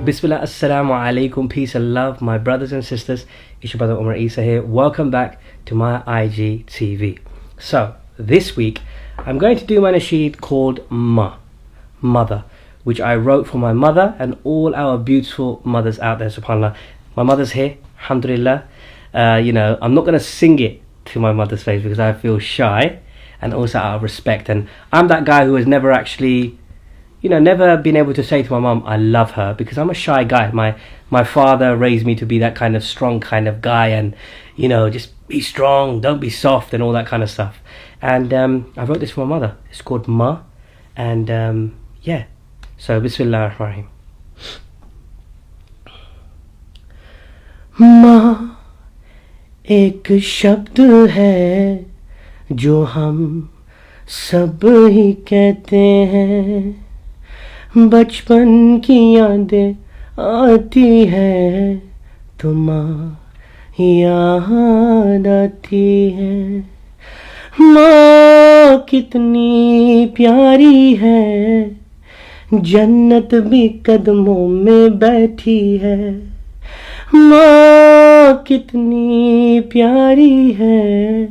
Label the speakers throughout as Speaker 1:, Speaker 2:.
Speaker 1: Bismillah, Assalamu alaikum, peace and love, my brothers and sisters. It's your brother Umar Isa here. Welcome back to my IGTV. So, this week, I'm going to do my nasheed called Mother, which I wrote for my mother and all our beautiful mothers out there, subhanAllah. My mother's here, alhamdulillah. I'm not going to sing it to my mother's face because I feel shy and also out of respect. And I'm that guy who has never actually, never been able to say to my mum, I love her, because I'm a shy guy. My father raised me to be that kind of strong kind of guy and, just be strong, don't be soft and all that kind of stuff. And I wrote this for my mother. It's called Ma. And so Bismillah ar-Rahim. Ma एक शब्द है जो हम सब ही कहते हैं, बचपन की यादें आती है तो माँ याद आती है। माँ कितनी प्यारी है, जन्नत भी कदमों में बैठी है। माँ कितनी प्यारी है,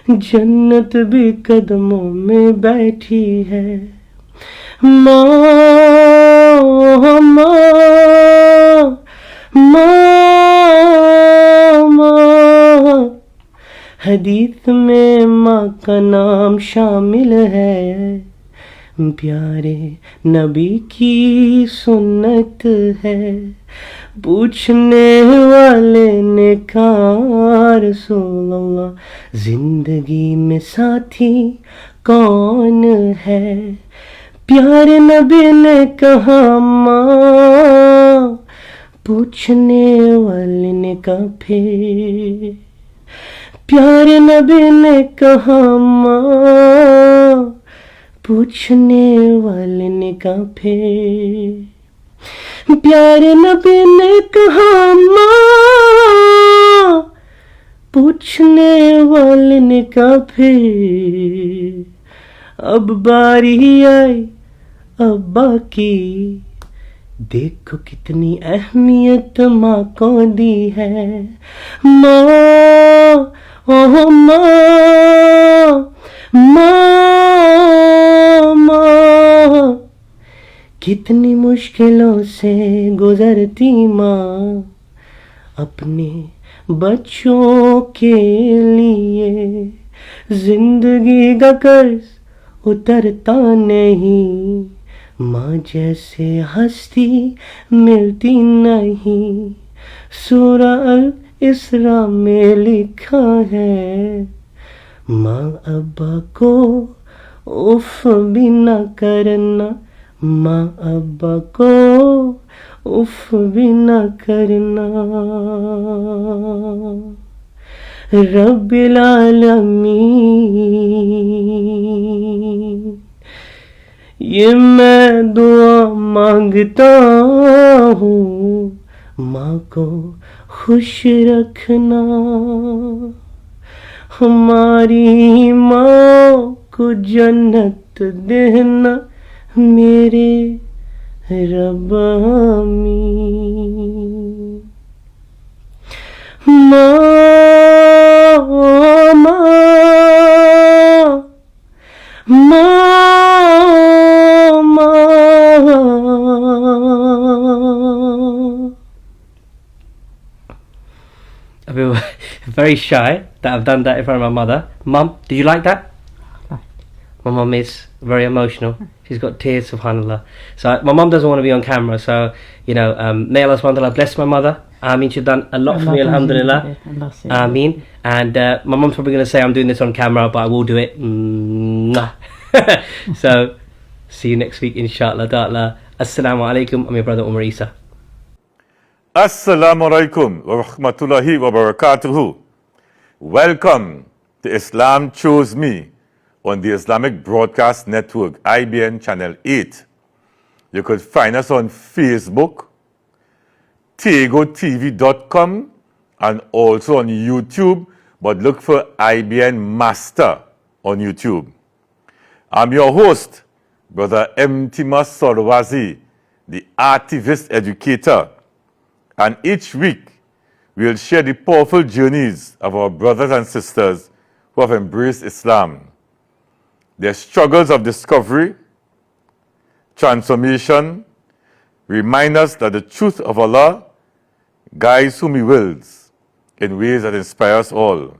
Speaker 1: जन्नत भी कदमों में बैठी है। माँ माँ माँ माँ, हदीस में माँ का नाम शामिल है, प्यारे नबी की सुन्नत है। पूछने वाले ने कहा रसूल अल्लाह, जिंदगी में साथी कौन है? प्यारे नबी ने कहा माँ, पूछने वाले ने कहा फिर। प्यारे नबी ने कहा माँ, पूछने वाले ने कहा फिर। प्यारे नबी ने कहा माँ, पूछने वाले ने कहा फिर। अब बारी आई अब्बा की, देखो कितनी अहमियत माँ को दी है। माँ ओह माँ माँ माँ, कितनी मुश्किलों से गुजरती माँ अपने बच्चों के लिए। जिंदगी का कर्ज उतरता नहीं, माँ जैसे हस्ती मिलती नहीं। सूरा अल इसरा में लिखा है, माँ अब्बा को उफ भी न करना, माँ अब्बा को उफ भी न करना। रब्बिल आलमीन, ये मैं दुआ मांगता हूँ, माँ को खुश रखना। हमारी माँ को जन्नत देना मेरे रब आमीन। माँ माँ माँ माँ। I feel very shy that I've done that in front of my mother. Mum, did you like that? My mum is very emotional. She's got tears, subhanAllah. So my mum doesn't want to be on camera, so may Allah subhanahu wa ta'ala bless my mother. She's done a lot for me, alhamdulillah. Ameen. And my mum's probably going to say I'm doing this on camera, but I will do it. So see you next week, inshallah ta'ala. Assalamu alaikum. I'm your brother Umar Isa.
Speaker 2: Assalamu alaikum wa rahmatullahi wa barakatuhu. Welcome to Islam Chose Me on the Islamic Broadcast Network, IBN Channel 8. You could find us on Facebook, tegotv.com, and also on YouTube, but look for IBN Master on YouTube. I'm your host, Brother M. Tima Sorwazi, the activist educator. And each week, we'll share the powerful journeys of our brothers and sisters who have embraced Islam, their struggles of discovery, transformation, remind us that the truth of Allah guides whom He wills in ways that inspire us all.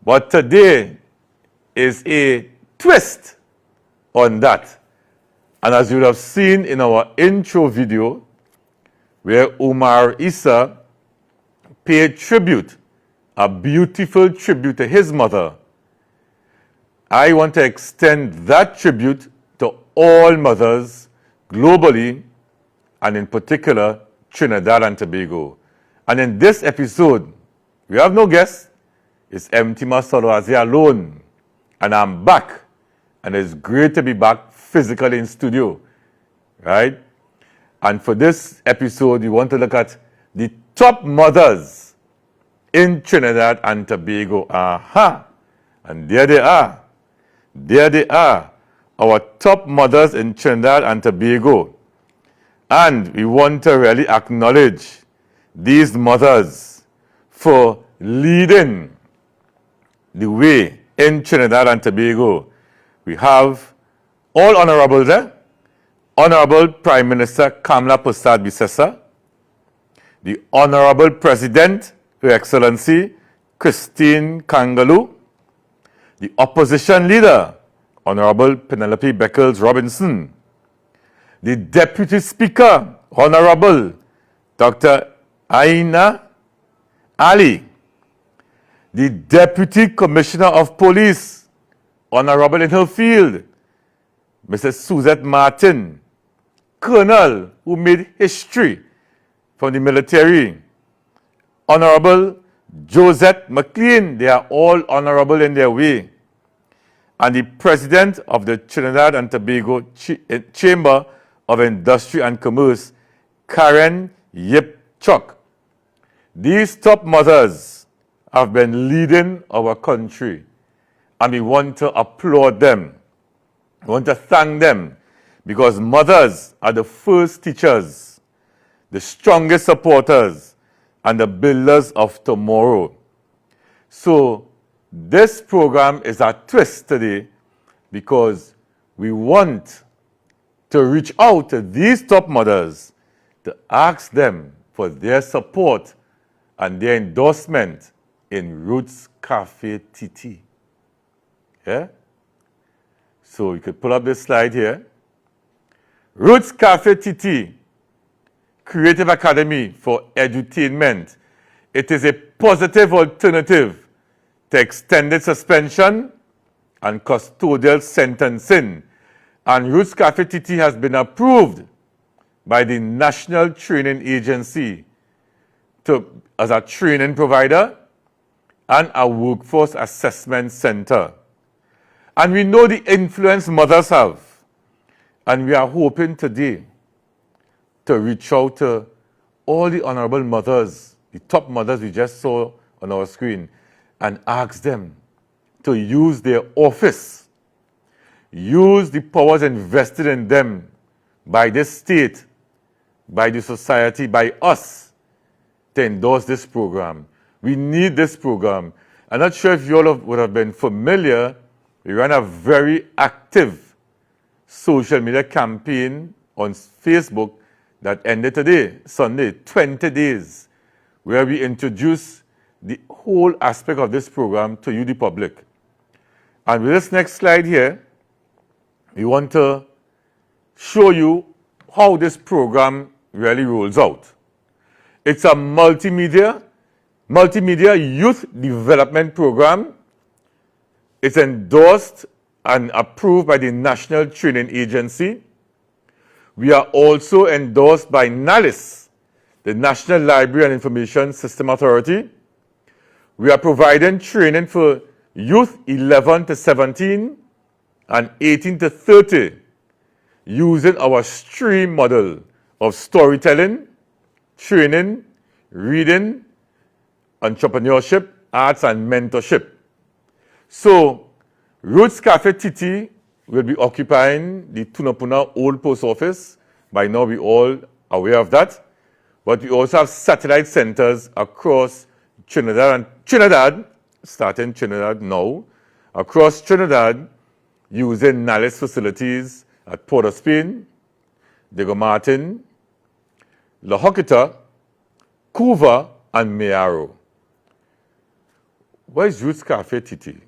Speaker 2: But today is a twist on that. And as you would have seen in our intro video, where Umar Isa paid tribute, a beautiful tribute to his mother, I want to extend that tribute to all mothers globally, and in particular, Trinidad and Tobago. And in this episode, we have no guest. It's Mtima Soloazi alone. And I'm back. And it's great to be back physically in studio. Right? And for this episode, we want to look at the top mothers in Trinidad and Tobago. Aha! And there they are. There they are. Our top mothers in Trinidad and Tobago. And we want to really acknowledge these mothers for leading the way in Trinidad and Tobago. We have all honorable there. Honorable Prime Minister Kamla Persad Bissessa, the Honorable President, Her Excellency Christine Kangaloo, the Opposition Leader, Honorable Penelope Beckles Robinson, the Deputy Speaker, Honorable Dr. Aina Ali, the Deputy Commissioner of Police, Honorable in her field, Mrs. Suzette Martin, Colonel who made history from the military, Honorable Josette McLean, they are all honorable in their way, and the President of the Trinidad and Tobago Chamber of Industry and Commerce, Karen Yip Chok. These top mothers have been leading our country, and we want to applaud them. We want to thank them, because mothers are the first teachers, the strongest supporters, and the builders of tomorrow. So this program is a twist today, because we want to reach out to these top mothers to ask them for their support and their endorsement in Roots CAFETT. Yeah? So you could pull up this slide here. Roots CAFETT, Creative Academy for Edutainment. It is a positive alternative to extended suspension and custodial sentencing. And Roots CAFETT has been approved by the National Training Agency as a training provider and a workforce assessment center. And we know the influence mothers have. And we are hoping today to reach out to all the honorable mothers, the top mothers we just saw on our screen, and ask them to use their office, use the powers invested in them by this state, by the society, by us, to endorse this program. We need this program. I'm not sure if you all would have been familiar. We ran a very active social media campaign on Facebook that ended today, Sunday, 20 days, where we introduced the whole aspect of this program to you, the public. And with this next slide here, we want to show you how this program really rolls out. It's a multimedia youth development program. It's endorsed and approved by the National Training Agency. We are also endorsed by NALIS, the National Library and Information System Authority. We are providing training for youth 11 to 17 and 18 to 30 using our stream model of storytelling, training, reading, entrepreneurship, arts, and mentorship. So, Roots CAFETT will be occupying the Tunapuna Old Post Office, By now we all aware of that. But we also have satellite centers across Trinidad, starting Trinidad now, across Trinidad, using NALIS facilities at Port of Spain, Diego Martin, La Hoquita, Cuba, and Mayaro. Where is Roots CAFETT?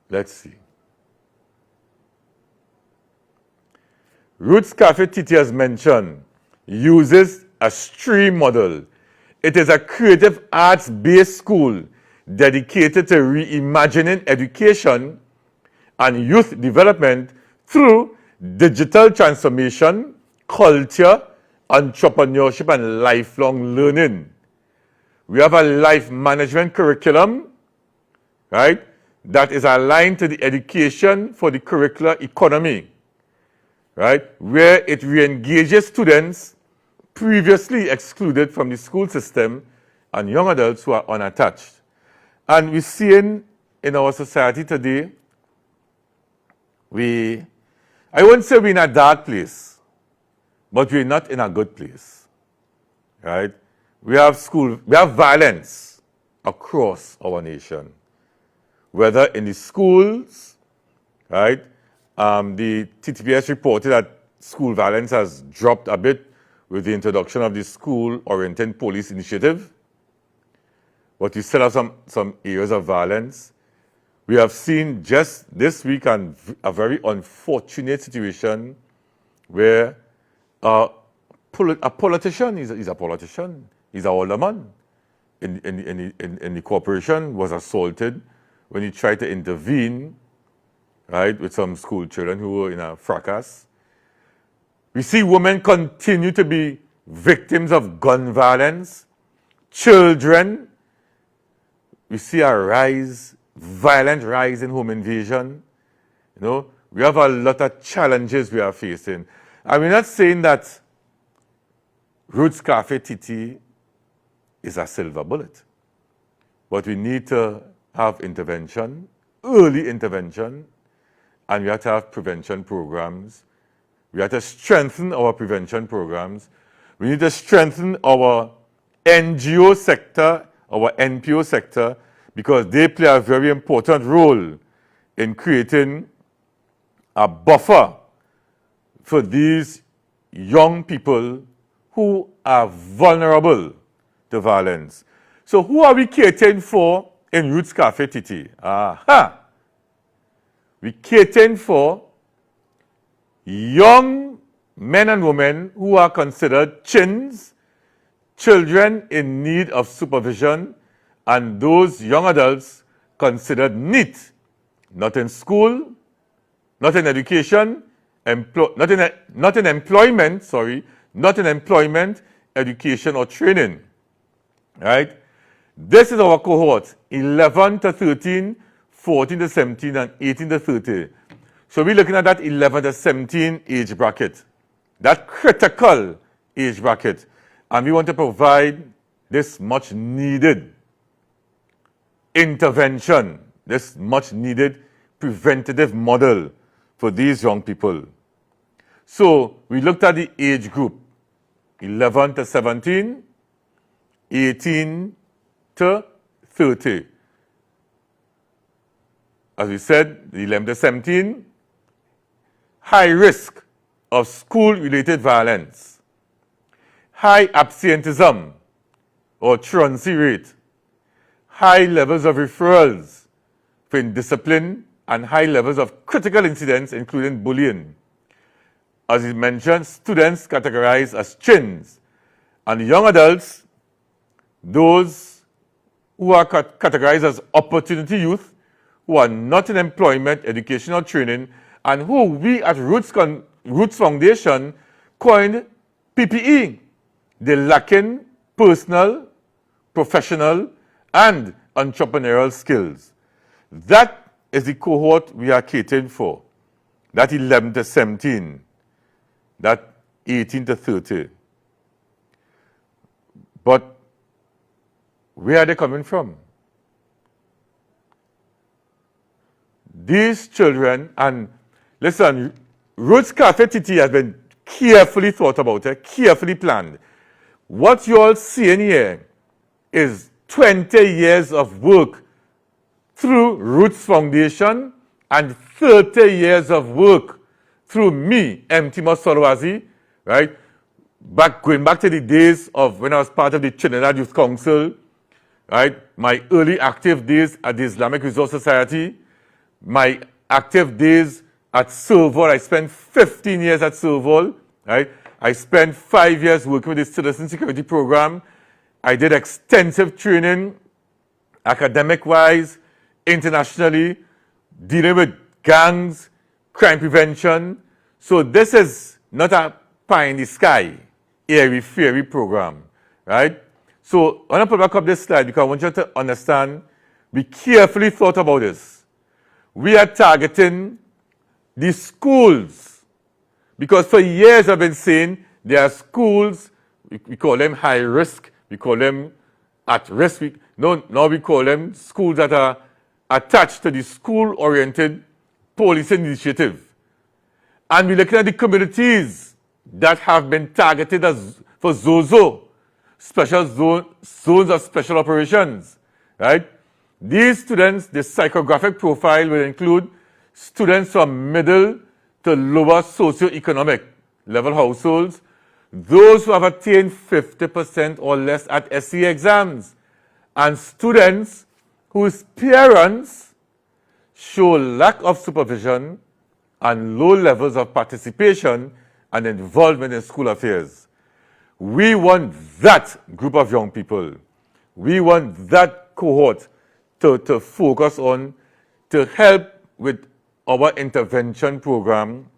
Speaker 2: Let's see. Roots CAFETT, as mentioned, uses a stream model. It is a creative arts-based school dedicated to reimagining education and youth development through digital transformation, culture, entrepreneurship, and lifelong learning. We have a life management curriculum, right, that is aligned to the education for the curricular economy, right, where it re-engages students previously excluded from the school system and young adults who are unattached. And we're seeing in our society today, I won't say we're in a dark place, but we're not in a good place, right? We have violence across our nation, whether in the schools, right? The TTPS reported that school violence has dropped a bit with the introduction of the school-oriented police initiative. But we still have some areas of violence. We have seen just this week a very unfortunate situation where a politician, he's a politician, he's an older man in the corporation, was assaulted when he tried to intervene, right, with some school children who were in a fracas. We see women continue to be victims of gun violence. Children, we see a violent rise in home invasion. You know, we have a lot of challenges we are facing. And we're not saying that Roots CAFETT is a silver bullet. But we need to have intervention, early intervention, and we have to have prevention programs. We have to strengthen our prevention programs. We need to strengthen our NGO sector, our NPO sector, because they play a very important role in creating a buffer for these young people who are vulnerable to violence. So who are we catering for in Roots CAFETT? Aha! We catering for young men and women who are considered chins, children in need of supervision, and those young adults considered NEET, not in school, not in education, not in employment, education, or training. Right? This is our cohort, 11 to 13, 14 to 17, and 18 to 30. So we're looking at that 11 to 17 age bracket, that critical age bracket. And we want to provide this much needed intervention, this much needed preventative model for these young people. So we looked at the age group, 11 to 17, 18 to 30. As we said, the 11 to 17, high risk of school-related violence, high absenteeism or truancy rate, high levels of referrals for indiscipline, and high levels of critical incidents, including bullying. As we mentioned, students categorized as chins, and young adults, those who are categorized as opportunity youth, who are not in employment, education, or training, and who we at Roots Foundation coined PPE. They're lacking personal, professional, and entrepreneurial skills. That is the cohort we are catering for. That 11 to 17, that 18 to 30. But where are they coming from? These children, and listen, Roots CAFETT has been carefully thought about, carefully planned. What you all seeing here is 20 years of work through Roots Foundation and 30 years of work through me, M.T. Solwazi, right? Going back to the days of when I was part of the Trinidad Youth Council, right? My early active days at the Islamic Resource Society, my active days at Serval. I spent 15 years at Serval, right? I spent 5 years working with the Citizen Security Program. I did extensive training, academic-wise, internationally, dealing with gangs, crime prevention. So this is not a pie in the sky, airy-fairy program, right? So I want to put back up this slide because I want you to understand, we carefully thought about this. We are targeting the schools because for years I've been saying there are schools, we call them high risk, we call them at risk. Now we call them schools that are attached to the school-oriented policing initiative. And we're looking at the communities that have been targeted for ZOZO, special zones of special operations, right? These students, the psychographic profile will include students from middle to lower socioeconomic level households, those who have attained 50% or less at SE exams, and students whose parents show lack of supervision and low levels of participation and involvement in school affairs. We want that group of young people. We want that cohort to focus on, to help with our intervention program,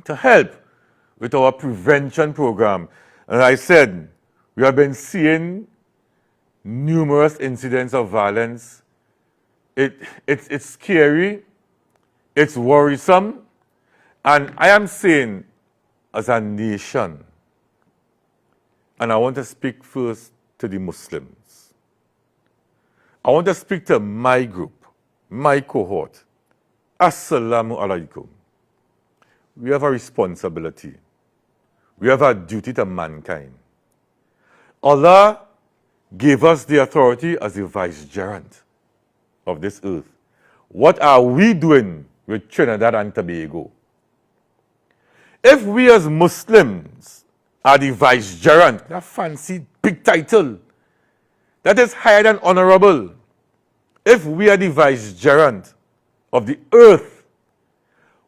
Speaker 2: to help with our prevention program. And I said, we have been seeing numerous incidents of violence. It's scary, it's worrisome, and I am saying, as a nation, and I want to speak first to the Muslims. I want to speak to my group, my cohort. Assalamu alaikum. We have a responsibility. We have a duty to mankind. Allah gave us the authority as the vicegerent of this earth. What are we doing with Trinidad and Tobago? If we as Muslims are the vicegerent, that fancy big title, that is higher than honorable. If we are the vicegerent of the earth,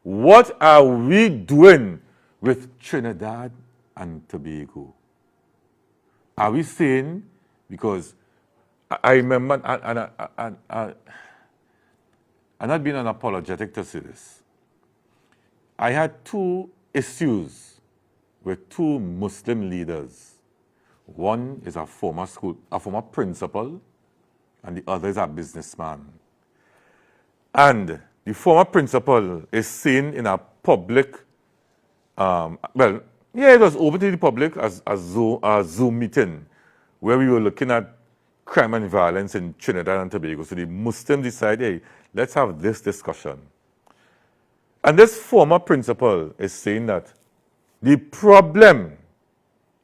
Speaker 2: what are we doing with Trinidad and Tobago? Are we saying, because I remember, and I'm not being unapologetic to say this. I had two issues with two Muslim leaders. One is a former principal, and the other is a businessman. And the former principal is seen in a public, it was open to the public as a Zoom meeting where we were looking at crime and violence in Trinidad and Tobago. So the Muslims decided, hey, let's have this discussion. And this former principal is saying that the problem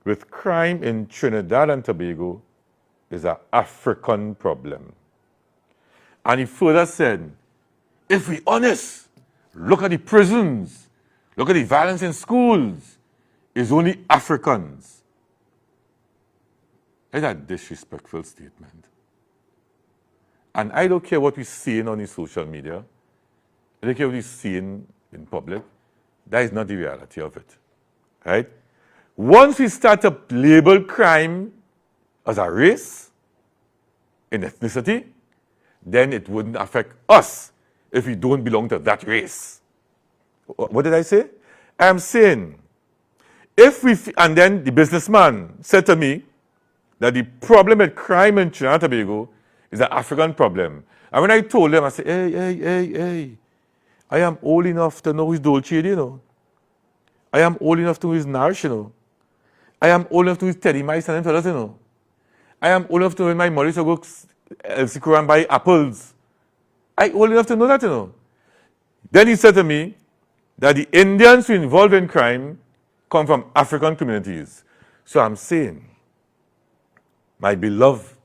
Speaker 2: with crime in Trinidad and Tobago is an African problem. And he further said, if we're honest, look at the prisons, look at the violence in schools, it's only Africans. It's a disrespectful statement. And I don't care what we're seeing on the social media. I don't care what we're seeing in public. That is not the reality of it. Right? Once we start to label crime as a race, in ethnicity, then it wouldn't affect us if we don't belong to that race. What did I say? I'm saying, and then the businessman said to me that the problem with crime in Trinidad and Tobago is an African problem. And when I told him, I said, hey, I am old enough to know who's Dolce, you know. I am old enough to know who's Nourish, you know. I am old enough to know who's Teddy Mice and fellas, you know. I am old enough to know when my mother used to go Elsie and buy apples. I old enough to know that, you know. Then he said to me that the Indians who involved in crime come from African communities. So I'm saying, my beloved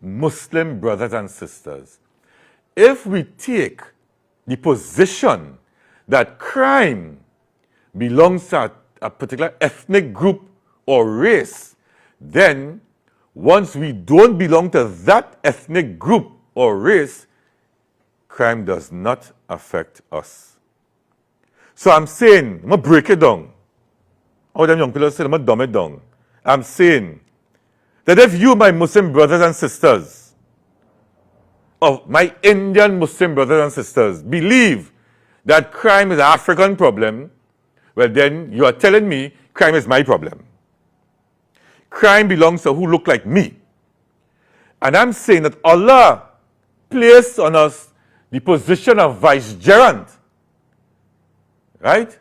Speaker 2: Muslim brothers and sisters, if we take the position that crime belongs to a particular ethnic group or race, then once we don't belong to that ethnic group or race, crime does not affect us. So I'm saying, I'm going to break it down. How them young people say, I'm going to dumb it down. I'm saying that if you, my Muslim brothers and sisters, or my Indian Muslim brothers and sisters, believe that crime is an African problem, well then you are telling me crime is my problem. Crime belongs to who look like me. And I'm saying that Allah placed on us the position of vicegerent. Right?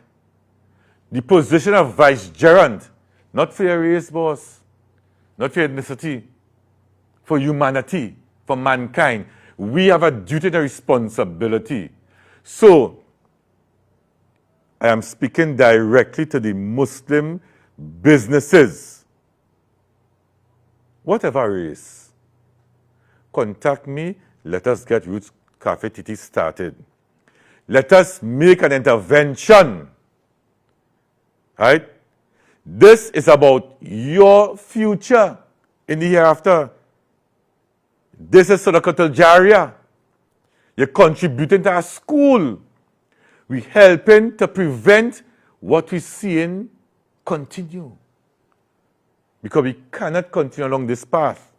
Speaker 2: The position of vicegerent. Not for your race, boss. Not for ethnicity. For humanity. For mankind. We have a duty and a responsibility. So, I am speaking directly to the Muslim businesses. Whatever race, contact me. Let us get Roots CAFETT started. Let us make an intervention. Right? This is about your future in the hereafter. This is Sadaqatul Jariyah. You're contributing to our school. We're helping to prevent what we're seeing continue. Because we cannot continue along this path.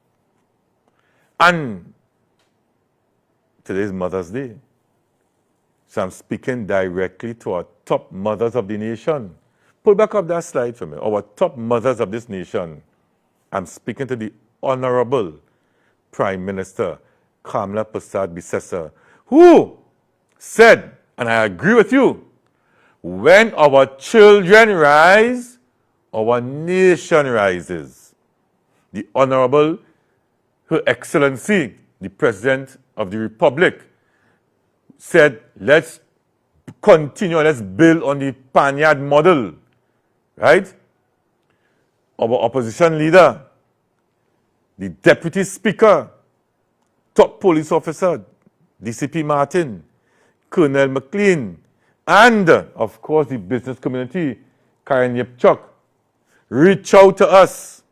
Speaker 2: And today is Mother's Day. So I'm speaking directly to our top mothers of the nation. Pull back up that slide for me. Our top mothers of this nation. I'm speaking to the Honorable Prime Minister Kamala Prasad Bisesa, who said, and I agree with you, when our children rise, our nation rises. The Honorable, Her Excellency, the President of the Republic, said, let's continue, let's build on the Panyard model. Right? Our opposition leader, the Deputy Speaker, top police officer, DCP Martin, Colonel McLean, and, of course, the business community, Karen Yipchuk, reach out to us.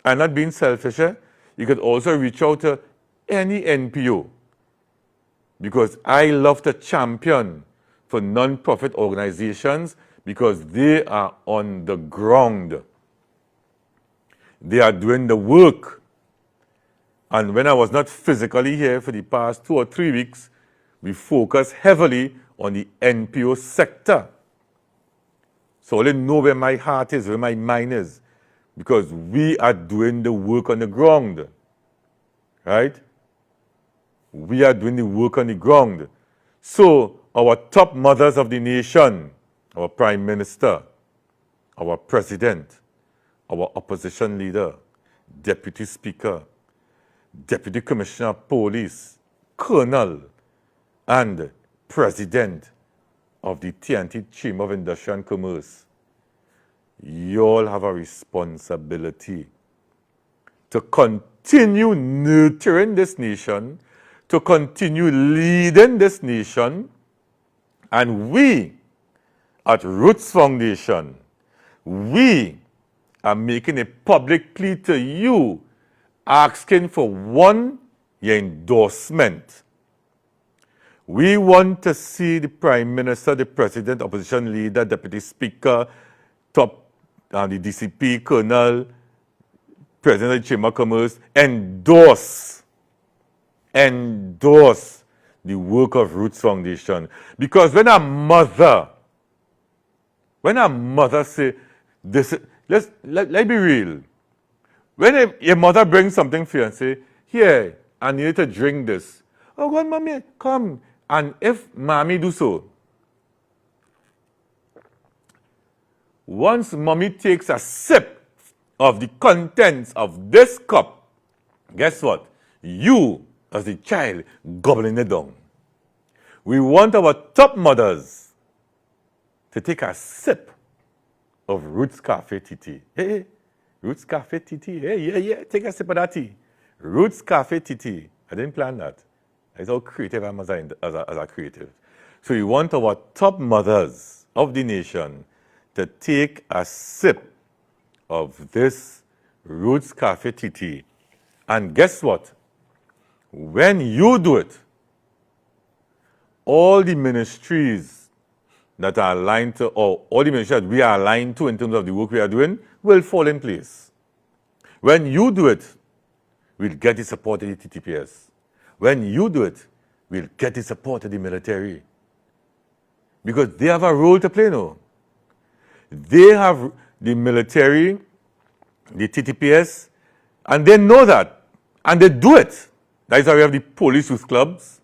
Speaker 2: I'm not being selfish. You could also reach out to any NPO, because I love to champion for non-profit organizations because they are on the ground. They are doing the work. And when I was not physically here for the past 2 or 3 weeks, we focused heavily on the NPO sector. So I only know where my heart is, where my mind is, because we are doing the work on the ground. Right? We are doing the work on the ground. So our top mothers of the nation, our Prime Minister, our President, our opposition leader, Deputy Speaker, Deputy Commissioner of Police, Colonel, and President of the TNT Chamber of Industry and Commerce, you all have a responsibility to continue nurturing this nation, to continue leading this nation, and we at Roots Foundation, we are making a public plea to you, asking for one, your endorsement. We want to see the Prime Minister, the President, Opposition Leader, Deputy Speaker, top, the DCP, Colonel, President of the Chamber of Commerce, endorse the work of Roots Foundation. Because when a mother say, this, let be real. When your mother brings something for you and say, here, I need to drink this. Oh God, mommy, come. And if mommy do so, once mommy takes a sip of the contents of this cup, guess what? You, as the child, gobbling it down. We want our top mothers to take a sip of Roots Cafetttt tea. Hey, Roots Cafetttt tea. Hey, yeah, take a sip of that tea. Roots Cafetttt tea. I didn't plan that. That's how creative I am as a creative. So you want our top mothers of the nation to take a sip of this Roots Cafetttt tea. And guess what? When you do it, all the ministries that are aligned to, or all the ministries that we are aligned to in terms of the work we are doing, will fall in place. When you do it, we'll get the support of the TTPS. When you do it, we'll get the support of the military. Because they have a role to play now. They have the military, the TTPS, and they know that. And they do it. That is why we have the police youth clubs.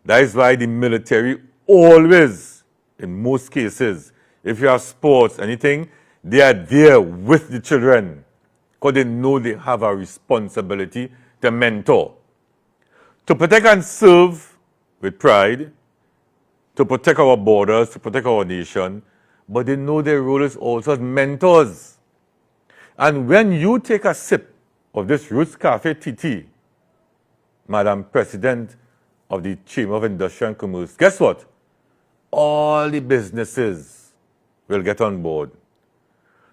Speaker 2: That is why the military always, in most cases, if you have sports, anything, they are there with the children. Because they know they have a responsibility to mentor. To protect and serve with pride, to protect our borders, to protect our nation, but they know their role is also as mentors. And when you take a sip of this Roots Cafetttt tea, Madam President of the Chamber of Industry and Commerce, guess what? All the businesses will get on board.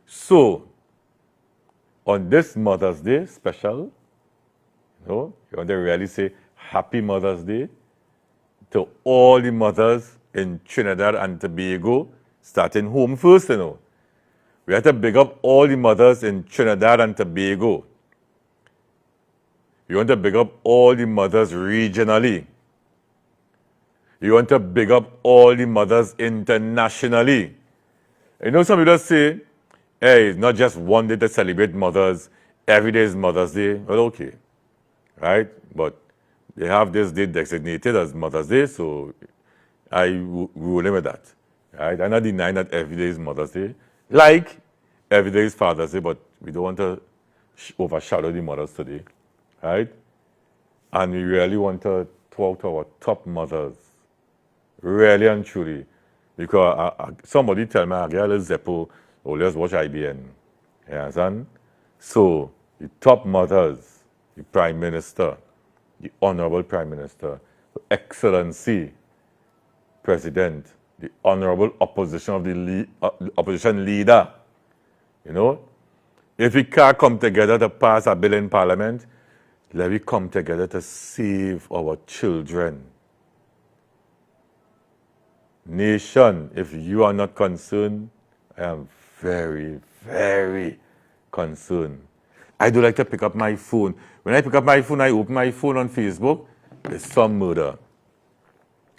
Speaker 2: So, on this Mother's Day special, you want to really say Happy Mother's Day to all the mothers in Trinidad and Tobago, starting home first, We have to big up all the mothers in Trinidad and Tobago. You want to big up all the mothers regionally. You want to big up all the mothers internationally. Some people say, hey, it's not just one day to celebrate mothers. Every day is Mother's Day. Well, okay. Right? But they have this day designated as Mother's Day, so I rule in with that. Right? I'm not denying that every day is Mother's Day. Like, every day is Father's Day, but we don't want to overshadow the mothers today. Right? And we really want to talk to our top mothers. Really and truly. Because somebody tell me, I get a little Zeppo, or let's watch IBN. You understand? So, the top mothers, the Prime Minister, the Honorable Prime Minister, the Excellency President, the Honorable Opposition of the Opposition Leader. If we can't come together to pass a bill in Parliament, let me come together to save our children. Nation, if you are not concerned, I am very, very concerned. I do like to pick up my phone. When I pick up my phone, I open my phone on Facebook, there's some murder,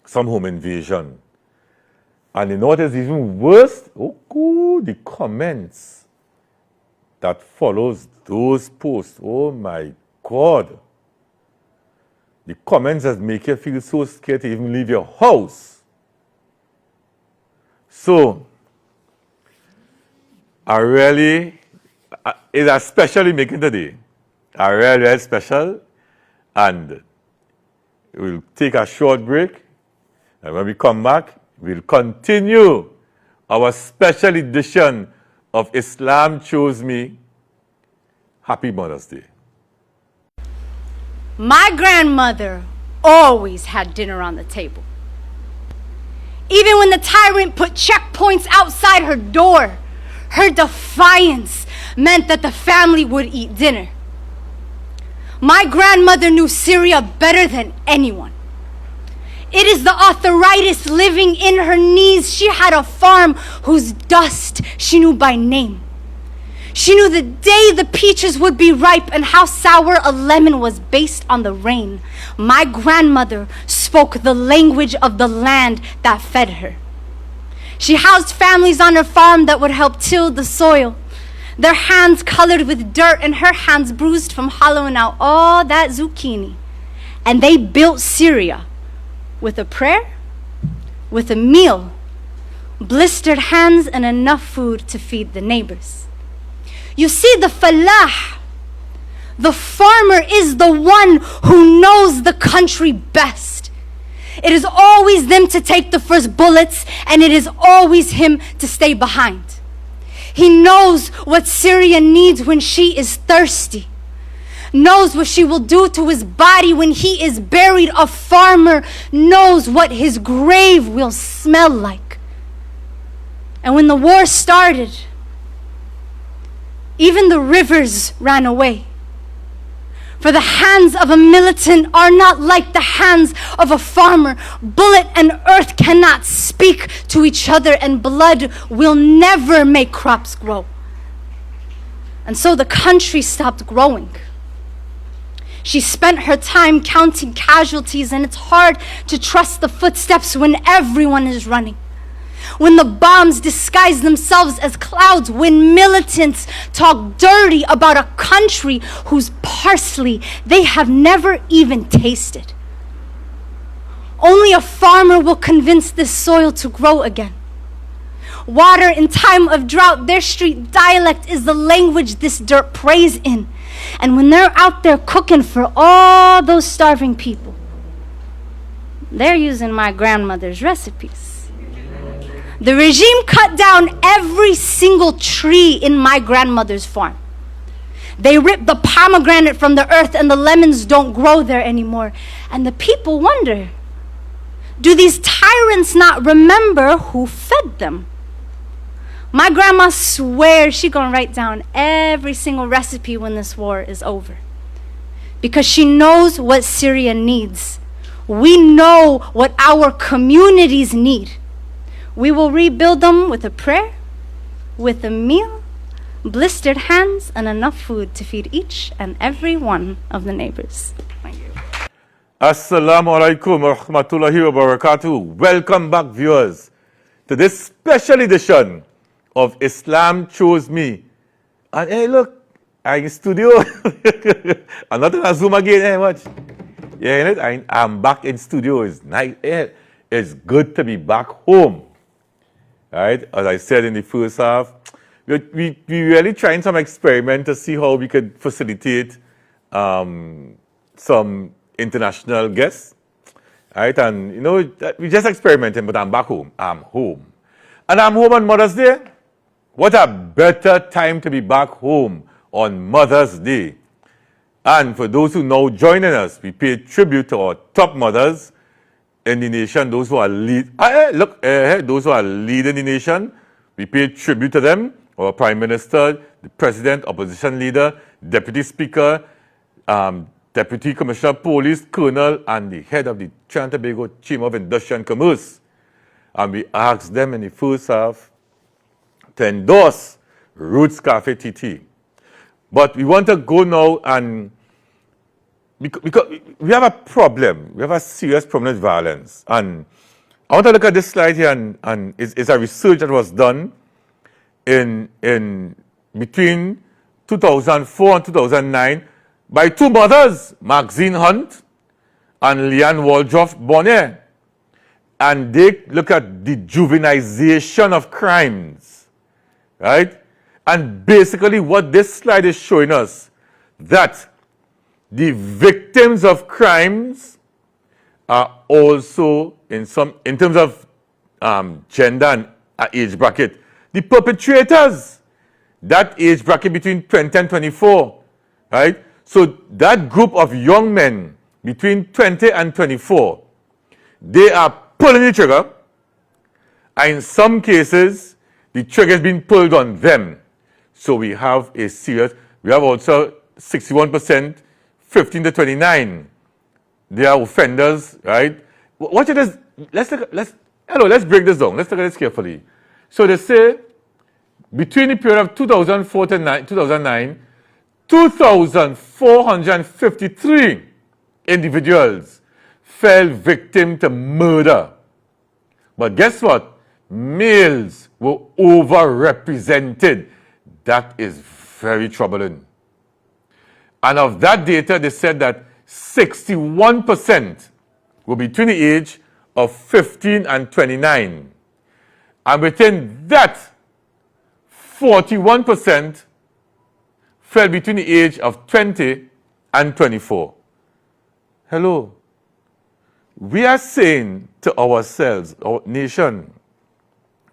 Speaker 2: some home invasion. And you know what is even worse? The comments that follows those posts. Oh my God. The comments that make you feel so scared to even leave your house. So, it's a special making today. A really special. And we'll take a short break. And when we come back, we'll continue our special edition of Islam Chose Me. Happy Mother's Day.
Speaker 3: My grandmother always had dinner on the table. Even when the tyrant put checkpoints outside her door, her defiance meant that the family would eat dinner. My grandmother knew Syria better than anyone. It is the arthritis living in her knees. She had a farm whose dust she knew by name. She knew the day the peaches would be ripe and how sour a lemon was based on the rain. My grandmother spoke the language of the land that fed her. She housed families on her farm that would help till the soil. Their hands colored with dirt and her hands bruised from hollowing out all that zucchini. And they built Syria with a prayer, with a meal, blistered hands and enough food to feed the neighbors. You see, the falah, the farmer, is the one who knows the country best. It is always them to take the first bullets, and it is always him to stay behind. He knows what Syria needs when she is thirsty. Knows what she will do to his body when he is buried. A farmer knows what his grave will smell like. And when the war started, even the rivers ran away. For the hands of a militant are not like the hands of a farmer. Bullet and earth cannot speak to each other, and blood will never make crops grow. And so the country stopped growing. She spent her time counting casualties, and it's hard to trust the footsteps when everyone is running. When the bombs disguise themselves as clouds, when militants talk dirty about a country whose parsley they have never even tasted. Only a farmer will convince this soil to grow again. Water in time of drought, their street dialect is the language this dirt prays in. And when they're out there cooking for all those starving people, they're using my grandmother's recipes. The regime cut down every single tree in my grandmother's farm. They ripped the pomegranate from the earth, and the lemons don't grow there anymore. And the people wonder, do these tyrants not remember who fed them? My grandma swears she's gonna write down every single recipe when this war is over, because she knows what Syria needs. We know what our communities need. We will rebuild them with a prayer, with a meal, blistered hands, and enough food to feed each and every one of the neighbors. Thank you.
Speaker 2: Assalamu alaikum wa rahmatullahi wa barakatuh. Welcome back, viewers, to this special edition of Islam Chose Me. And hey, look, I'm in studio. I'm not in a Zoom again, hey, watch. Yeah, I'm back in studio. It's nice. Yeah, it's good to be back home. Right? As I said in the first half, we really trying some experiment to see how we could facilitate some international guests. Right? And, you know, we just experimenting, but I'm back home. I'm home. And I'm home on Mother's Day. What a better time to be back home on Mother's Day. And for those who now joining us, we pay tribute to our top mothers in the nation, those who are those who are leading the nation. We pay tribute to them. Our Prime Minister, the President, Opposition Leader, Deputy Speaker, Deputy Commissioner of Police, Colonel, and the head of the Trinidad and Tobago Chamber of Industry and Commerce. And we asked them in the first half to endorse ROOTS CAFETT TT. But we want to go now, and because we have a problem, we have a serious problem with violence. And I want to look at this slide here, and it's a research that was done in between 2004 and 2009 by two mothers, Maxine Hunt and Leanne Waldroff Bonnet. And they look at the juvenilization of crimes, right? And basically what this slide is showing us, that the victims of crimes are also in terms of gender and age bracket, the perpetrators, that age bracket between 20 and 24, right? So that group of young men between 20 and 24, they are pulling the trigger, and in some cases, the trigger has been pulled on them. So we have also 61%, 15 to 29. They are offenders, right? Watch it as, let's break this down. Let's look at this carefully. So they say, between the period of 2004 to 2009, 2,453 individuals fell victim to murder. But guess what? Males were overrepresented. That is very troubling. And of that data, they said that 61% were between the age of 15 and 29. And within that, 41% fell between the age of 20 and 24. Hello. We are saying to ourselves, our nation,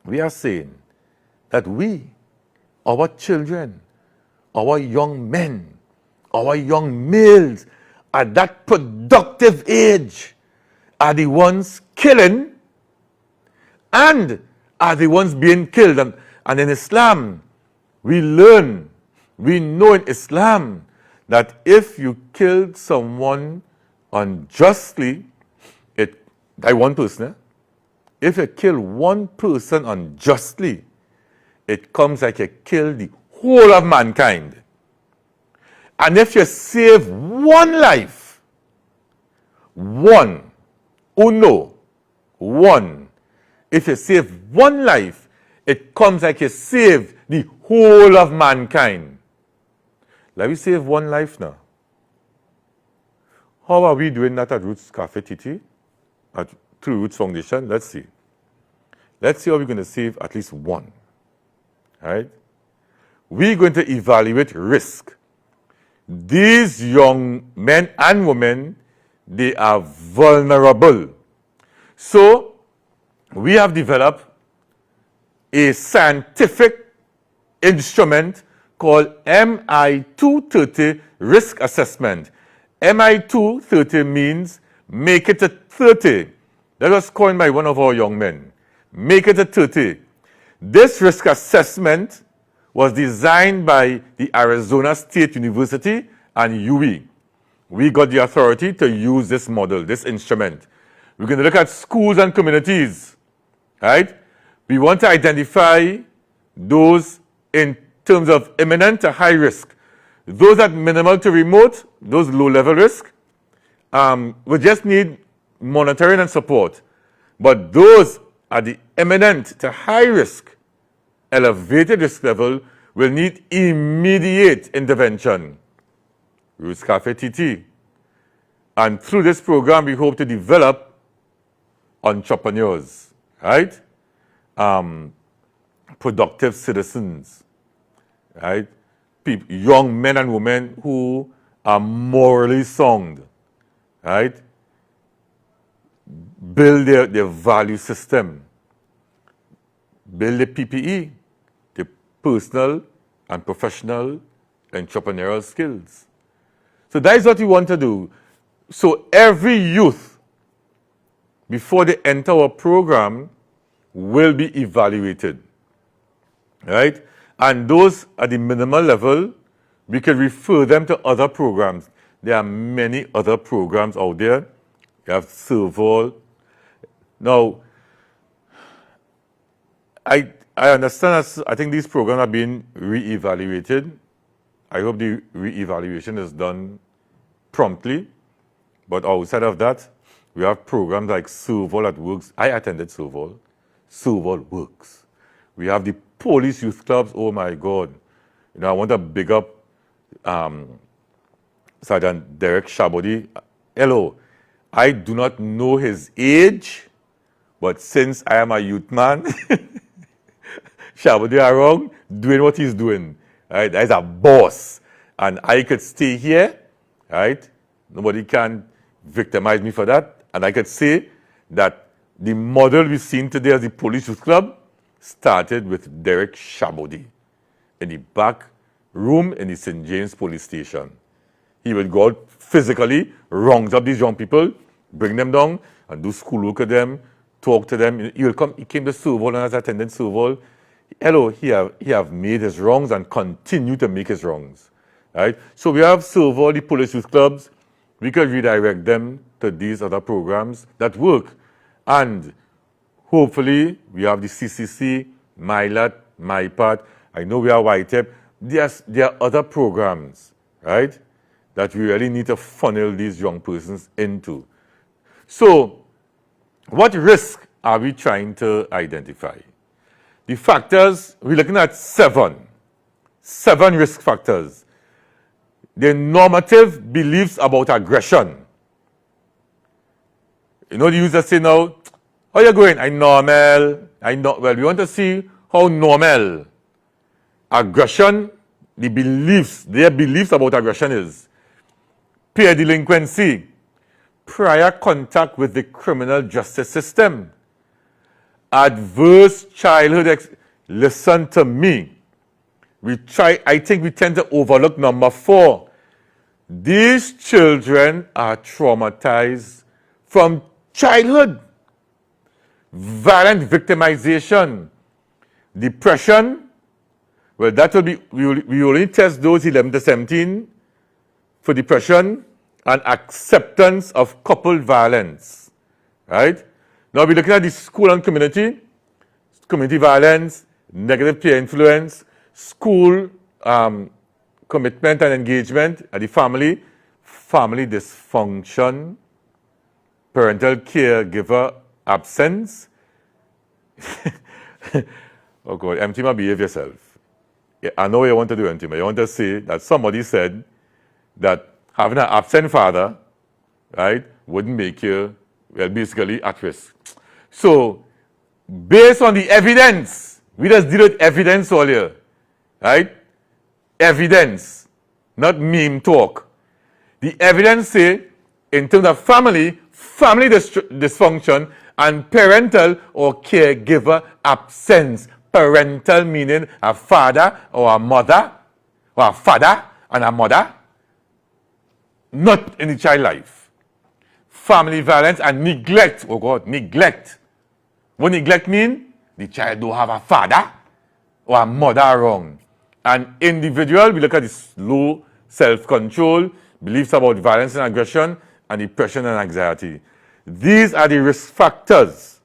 Speaker 2: we are saying that we our children, our young men, our young males at that productive age are the ones killing and are the ones being killed. And in Islam, we learn, we know in Islam that if you killed someone unjustly, that one person, if you kill one person unjustly, it comes like you kill the whole of mankind. And if you save one life, one, uno, one, if you save one life, it comes like you save the whole of mankind. Let me save one life now. How are we doing that at Roots CAFETT? Through Roots Foundation? Let's see. Let's see how we're going to save at least one. All right? We're going to evaluate risk. These young men and women, they are vulnerable. So, we have developed a scientific instrument called MI230 risk assessment. MI230 means make it a 30. That was coined by one of our young men. Make it a 30. This risk assessment was designed by the Arizona State University and UWI. We got the authority to use this model, this instrument. We're going to look at schools and communities, right? We want to identify those in terms of imminent to high risk. Those at minimal to remote, those low-level risk, we just need monitoring and support. But those at the imminent to high risk, elevated risk level, will need immediate intervention. Roots CAFETT. And through this program, we hope to develop entrepreneurs, right? Productive citizens, right? Young men and women who are morally sound, right? Build their value system, build the PPE, the personal and professional entrepreneurial skills. So that is what we want to do. So every youth, before they enter our program, will be evaluated, right? And those at the minimal level, we can refer them to other programs. There are many other programs out there. You have Serval. Now, I understand that I think these programs are being re-evaluated. I hope the re-evaluation is done promptly. But outside of that, we have programs like Serval that works. I attended Serval. Serval works. We have the police youth clubs. Oh my God. You know, I want to big up Sergeant Derek Shabodi. Hello. I do not know his age, but since I am a youth man, Shabodi around doing what he's doing. Right? That's a boss. And I could stay here, right? Nobody can victimize me for that. And I could say that the model we've seen today as the police youth club started with Derek Shabodi in the back room in the St. James police station. He would go out physically, round up these young people, bring them down, and do schoolwork with them, talk to them. He came to Serval and as attended Serval. Hello, he have made his wrongs and continue to make his wrongs. Right? So we have Serval, the police youth clubs. We could redirect them to these other programs that work. And hopefully, we have the CCC, MyLat, MyPart. I know we have YTEP. There are other programs, right, that we really need to funnel these young persons into. So, what risk are we trying to identify? The factors, we're looking at seven risk factors. The normative beliefs about aggression. You know, the users say now, how you going? I'm normal. Well, we want to see how normal aggression, their beliefs about aggression is. Peer delinquency, prior contact with the criminal justice system, adverse childhood. Listen to me. I think we tend to overlook number 4. These children are traumatized from childhood. Violent victimization, depression. Well, that will be, we only test those 11 to 17 for depression and acceptance of coupled violence. Right? Now we're looking at the school and community violence, negative peer influence, school commitment and engagement at the family dysfunction, parental caregiver absence. Oh God, Emtima, behave yourself. Yeah, I know what you want to do, Emtima. You want to say that somebody said that having an absent father, right, wouldn't make you, well, basically at risk. So, based on the evidence, we just deal with evidence earlier, right? Evidence, not meme talk. The evidence say, in terms of family dysfunction and parental or caregiver absence. Parental meaning a father or a mother, or a father and a mother, not in the child life. Family violence and neglect. Oh God, neglect. What neglect mean? The child don't have a father or a mother around. And individual, we look at this low self-control, beliefs about violence and aggression, and depression and anxiety. These are the risk factors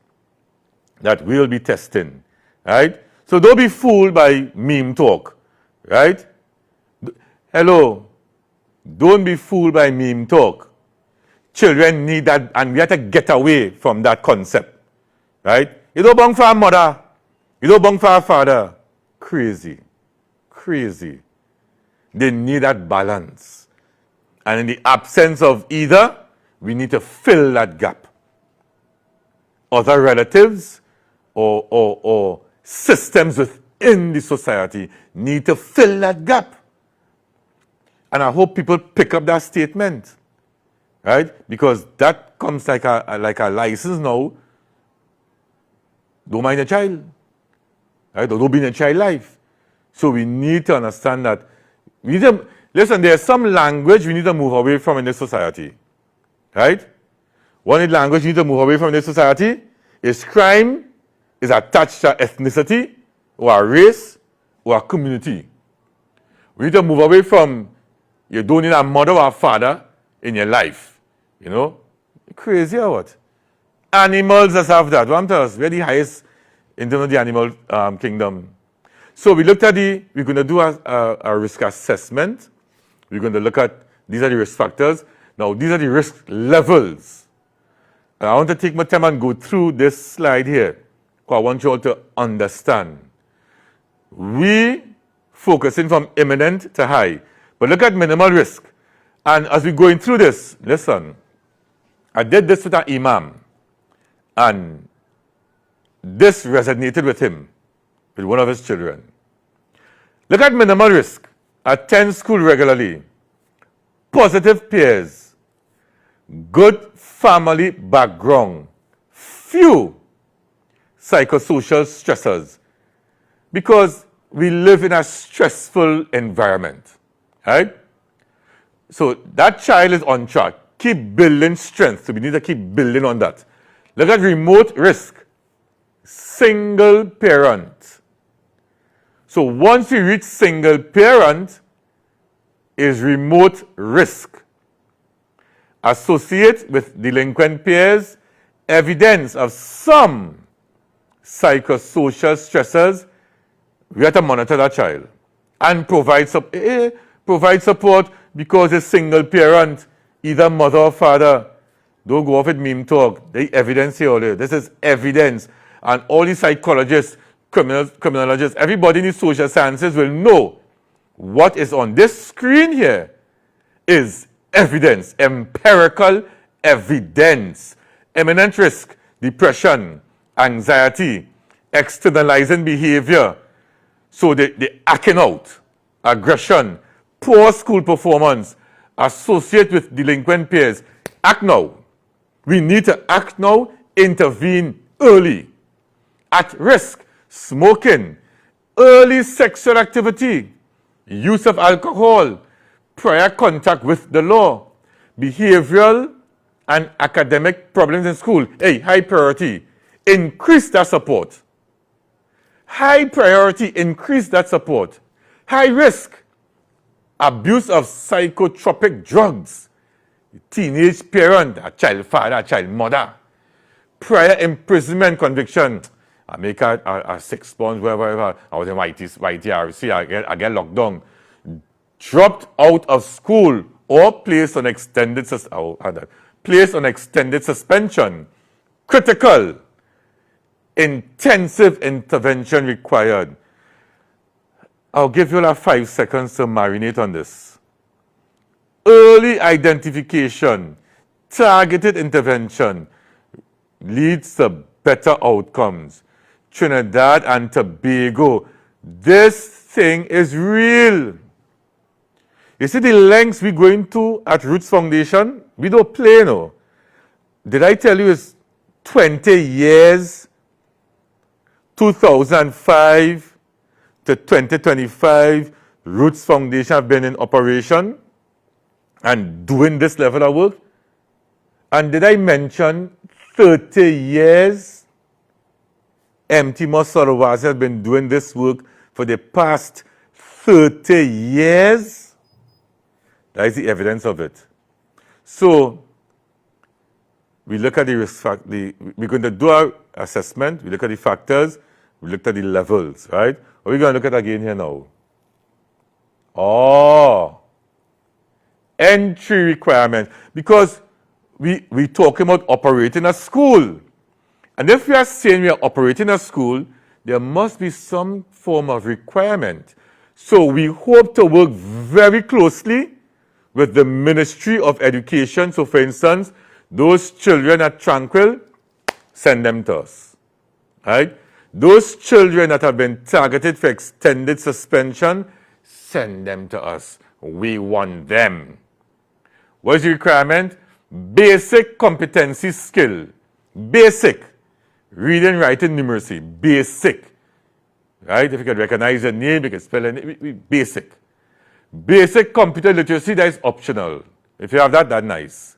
Speaker 2: that we'll be testing, right? So don't be fooled by meme talk, right? Hello, don't be fooled by meme talk. Children need that, and we have to get away from that concept, right? You don't bang for a mother, you don't bang for a father. Crazy. They need that balance. And in the absence of either, we need to fill that gap. Other relatives or systems within the society need to fill that gap. And I hope people pick up that statement, right? Because that comes like a license now. Don't mind a child, right? Or don't be in a child life. So we need to understand that. Listen, there's some language we need to move away from in this society, right? One language we need to move away from in this society is crime is attached to ethnicity or a race or a community. We need to move away from you don't need a mother or a father in your life. You know? Crazy or what? Animals just have that. What I'm telling us, we're the highest in terms of the animal kingdom. So we looked at we're going to do a risk assessment. We're going to look at, these are the risk factors. Now, these are the risk levels. And I want to take my time and go through this slide here, because I want you all to understand. We focusing from imminent to high. But look at minimal risk. And as we're going through this, listen, I did this with an imam. And this resonated with him, with one of his children. Look at minimal risk. Attend school regularly. Positive peers. Good family background. Few psychosocial stressors. Because we live in a stressful environment. Right? So that child is on track. Keep building strength. So we need to keep building on that. Look at remote risk. Single parent. So once you reach single parent, is remote risk. Associate with delinquent peers, evidence of some psychosocial stressors. We have to monitor that child and provide support because it's single parent, either mother or father. Don't go off with meme talk. The evidence here earlier. This is evidence. And all the psychologists, criminologists, everybody in the social sciences will know what is on this screen here is evidence, empirical evidence. Imminent risk, depression, anxiety, externalizing behavior. So they acting out, aggression, poor school performance, associate with delinquent peers. Act now. We need to act now, intervene early. At risk, smoking, early sexual activity, use of alcohol, prior contact with the law, behavioral and academic problems in school. Hey, high priority, increase that support. High priority, increase that support. High risk, abuse of psychotropic drugs, teenage parent, a child father, a child mother, prior imprisonment conviction. I make a 6 months, wherever I was in YTRC, I get locked down, dropped out of school, or placed on extended suspension. Critical, intensive intervention required. I'll give you like 5 seconds to marinate on this. Early identification, targeted intervention leads to better outcomes. Trinidad and Tobago, this thing is real. You see the lengths we're going to at Roots Foundation? We don't play, no. Did I tell you it's 20 years, 2005 to 2025, Roots Foundation have been in operation and doing this level of work? And did I mention 30 years? MT Mosalawaz has been doing this work for the past 30 years. That is the evidence of it. So, we look at the risk factor, we're going to do our assessment, we look at the factors, we looked at the levels, right? What are we going to look at again here now? Oh, entry requirements. Because we talking about operating a school. And if we are saying we are operating a school, there must be some form of requirement. So we hope to work very closely with the Ministry of Education. So for instance, those children at Tranquil, send them to us. Right? Those children that have been targeted for extended suspension, send them to us. We want them. What is the requirement? Basic competency skill. Basic. Reading, writing, numeracy. Basic. Right? If you can recognize a name, you can spell it. Basic. Basic computer literacy, that is optional. If you have that, that's nice.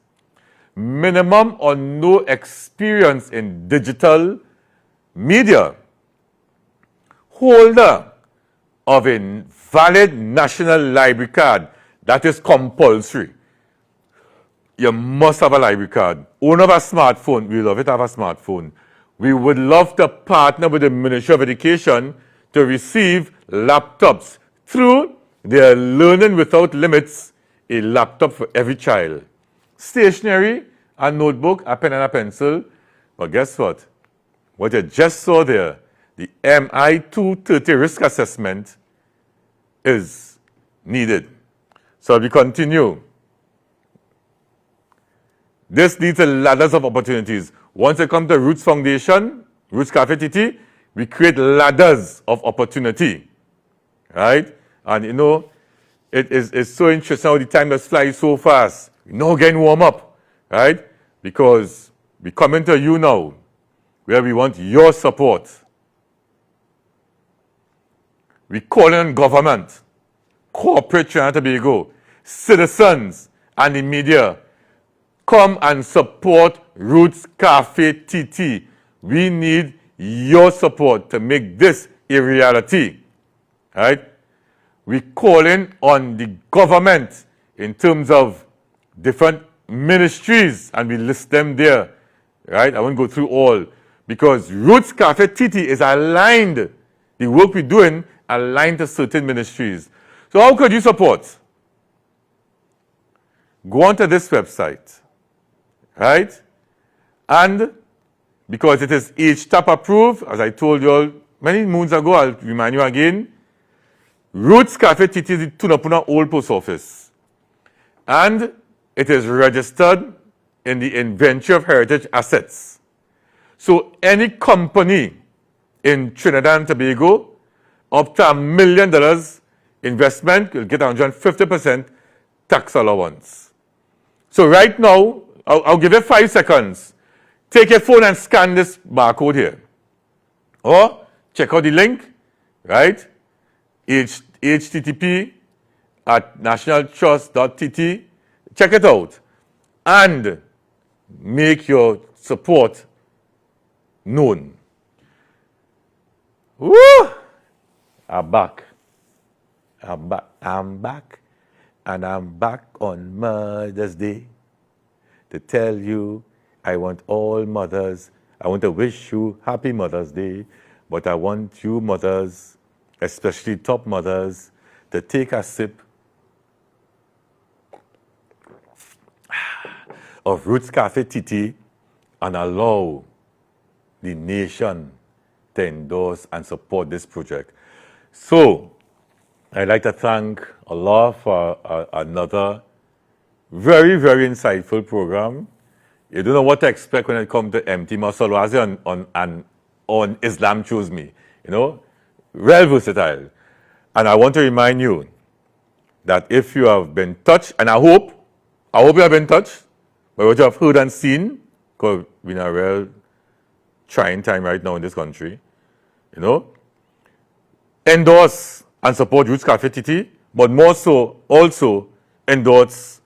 Speaker 2: Minimum or no experience in digital media. Holder of a valid national library card. That is compulsory. You must have a library card. Owner of a smartphone. We love it to have a smartphone. We would love to partner with the Ministry of Education to receive laptops through their Learning Without Limits, a laptop for every child. Stationery, a notebook, a pen and a pencil. But guess what? What you just saw there, the MI 230 risk assessment is needed. So we continue. This leads to ladders of opportunities. Once you come to Roots Foundation, Roots CAFETT, we create ladders of opportunity. Right? And you know, it's so interesting how the time just flies so fast. We're now getting warm up. Right? Because we're coming to you now, where we want your support. We call on government, corporate Trinidad and Tobago, citizens, and the media. Come and support Roots CAFETT. We need your support to make this a reality. Right? We calling on the government in terms of different ministries, and we list them there. Right? I won't go through all, because Roots CAFETT is aligned. The work we're doing aligned to certain ministries. So how could you support? Go onto this website. Right? And because it is HTAP approved, as I told you all many moons ago, I'll remind you again, Roots CAFETT is the Tunapuna Old Post Office. And it is registered in the Inventory of Heritage Assets. So any company in Trinidad and Tobago up to $1 million investment will get 150% tax allowance. So right now, I'll give you 5 seconds. Take your phone and scan this barcode here. Or check out the link, right? HTTP at nationaltrust.tt. Check it out and make your support known. Woo! I'm back. I'm back. And I'm back on Mother's Day to tell you I want all mothers, I want to wish you happy Mother's Day, but I want you mothers, especially top mothers, to take a sip of Roots CAFETT and allow the nation to endorse and support this project. So, I'd like to thank Allah for another very, very insightful program. You don't know what to expect when it comes to MT Masalwazi on Islam Choose Me. You know, well versatile. And I want to remind you that if you have been touched, and I hope you have been touched by what you have heard and seen, because we're in a real trying time right now in this country, you know, endorse and support Roots CAFETT, but more so also endorse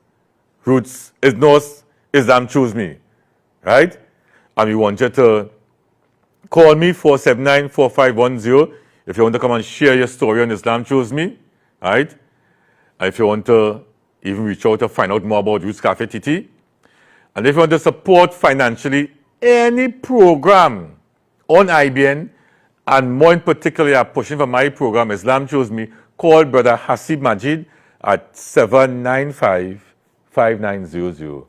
Speaker 2: Islam Choose Me, right? And we want you to call me 479-4510 if you want to come and share your story on Islam Choose Me, right? And if you want to even reach out to find out more about Roots CAFETT, and if you want to support financially any program on IBN, and more in particular, I'm pushing for my program, Islam Choose Me, call Brother Hasib Majid at 795-5900. You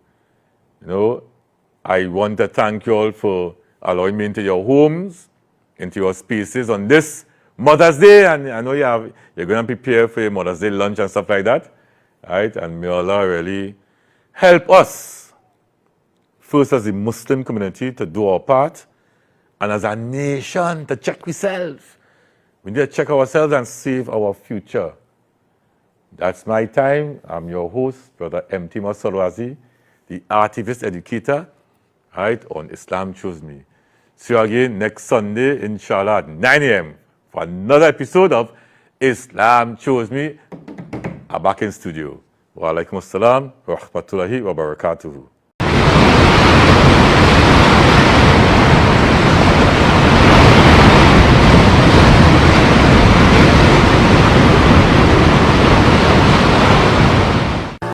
Speaker 2: know, I want to thank you all for allowing me into your homes, into your spaces on this Mother's Day. And I know you're going to prepare for your Mother's Day lunch and stuff like that, right? And may Allah really help us, first as a Muslim community, to do our part, and as a nation to check ourselves. We need to check ourselves and save our future. That's my time. I'm your host, Brother MT Masalwazi, the activist educator, right, on Islam Choose Me. See you again next Sunday, inshallah, at 9 a.m. for another episode of Islam Choose Me. I'm back in studio. Wa alaikum assalam wa rahmatullahi wa barakatuhu.